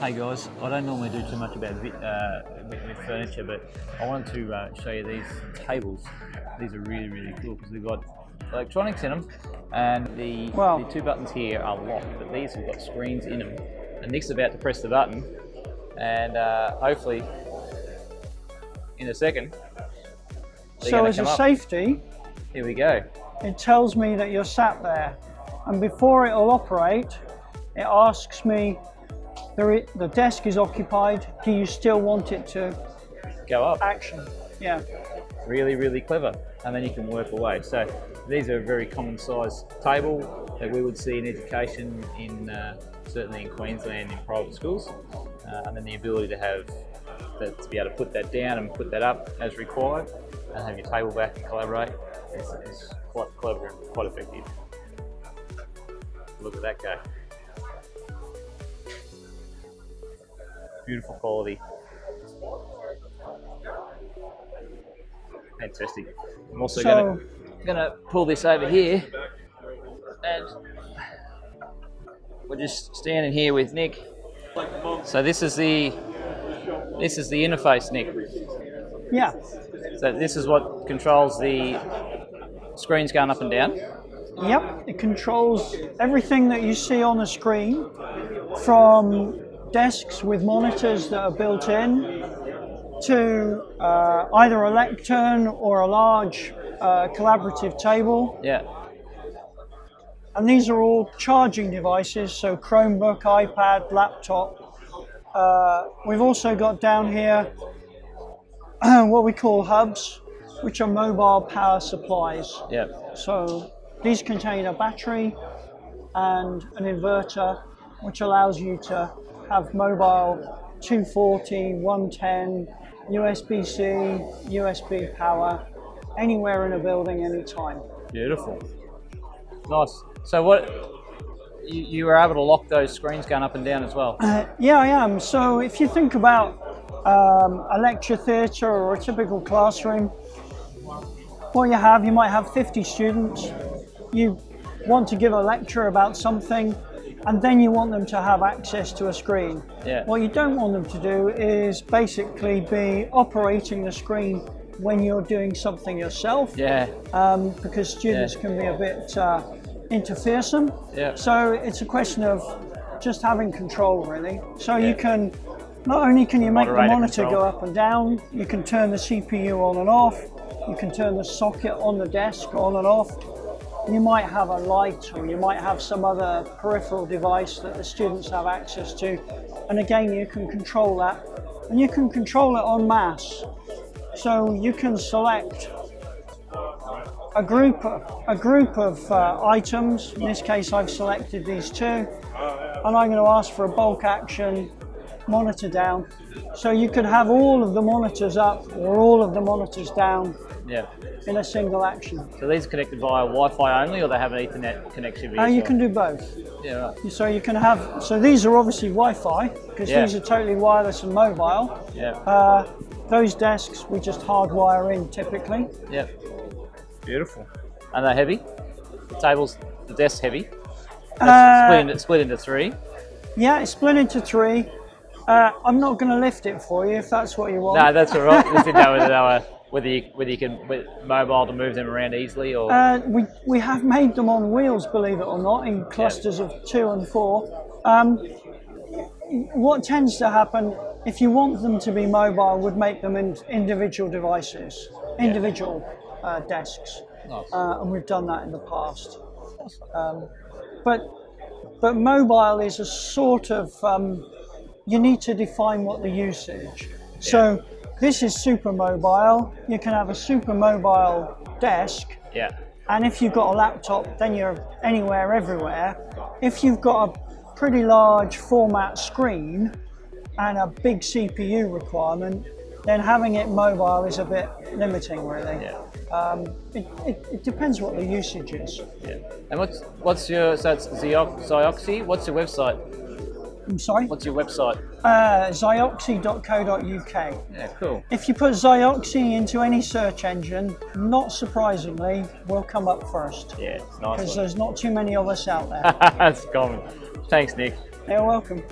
Hey guys, I don't normally do too much about with furniture, but I wanted to show you these tables. These are really cool because they've got electronics in them, and the two buttons here are locked, but these have got screens in them. And Nick's about to press the button, and hopefully in a second. So as a safety, here we go. It tells me that you're sat there, and before it will operate, it asks me, the desk is occupied, do you still want it to go up? Action, yeah. Really clever, and then you can work away. So these are a very common size table that we would see in education, certainly in Queensland in private schools, and then the ability to have to be able to put that down and put that up as required, and have your table back and collaborate is quite clever and quite effective. Look at that go. Beautiful quality. Fantastic. I'm also going to pull this over here, and we're just standing here with Nick. So this is the interface, Nick. Yeah. So this is what controls the screens going up and down. Yep, it controls everything that you see on the screen, from desks with monitors that are built in to either a lectern or a large collaborative table. Yeah. And these are all charging devices, so Chromebook, iPad, laptop. We've also got down here what we call hubs, which are mobile power supplies. Yeah. So these contain a battery and an inverter, which allows you to have mobile 240, 110, USB-C, USB power, anywhere in a building, anytime. Beautiful. Nice. So what, you were able to lock those screens going up and down as well? Yeah, I am. So if you think about a lecture theatre or a typical classroom, what you might have 50 students. You want to give a lecture about something, and then you want them to have access to a screen. Yeah. What you don't want them to do is basically be operating the screen when you're doing something yourself. Yeah. Because students can be a bit interferesome. Yeah. So it's a question of just having control, really. So you can, not only can you make the monitor go up and down, you can turn the CPU on and off, you can turn the socket on the desk on and off. You might have a light, or you might have some other peripheral device that the students have access to. And again, you can control that. And you can control it en masse. So you can select a group of items. In this case, I've selected these two. And I'm going to ask for a bulk action, monitor down. So you could have all of the monitors up or all of the monitors down. Yeah. In a single action. So these are connected via Wi-Fi only, or they have an Ethernet connectivity? You can do both. Yeah, right. So you can have, so these are obviously Wi-Fi, because these are totally wireless and mobile. Yeah. Those desks we just hardwire in typically. Yeah. Beautiful. And they're heavy? The desk's heavy? Split into three? Yeah, it's split into three. I'm not going to lift it for you if that's what you want. No, that's all right. Just didn't know whether you can, with mobile, to move them around easily, or we have made them on wheels, believe it or not, in clusters of 2 and 4. What tends to happen, if you want them to be mobile, would make them individual devices, individual desks. Nice. And we've done that in the past. But mobile is a sort of, you need to define what the usage. So this is super mobile. You can have a super mobile desk. Yeah. And if you've got a laptop, then you're anywhere, everywhere. If you've got a pretty large format screen and a big CPU requirement, then having it mobile is a bit limiting, really. Yeah. It depends what the usage is. Yeah. And what's your, so it's Zioxi, what's your website? I'm sorry? What's your website? Zioxi.co.uk. Yeah, cool. If you put Zioxi into any search engine, not surprisingly, we'll come up first. Yeah, it's nice. Because there's not too many of us out there. That's common. Thanks, Nick. You're welcome.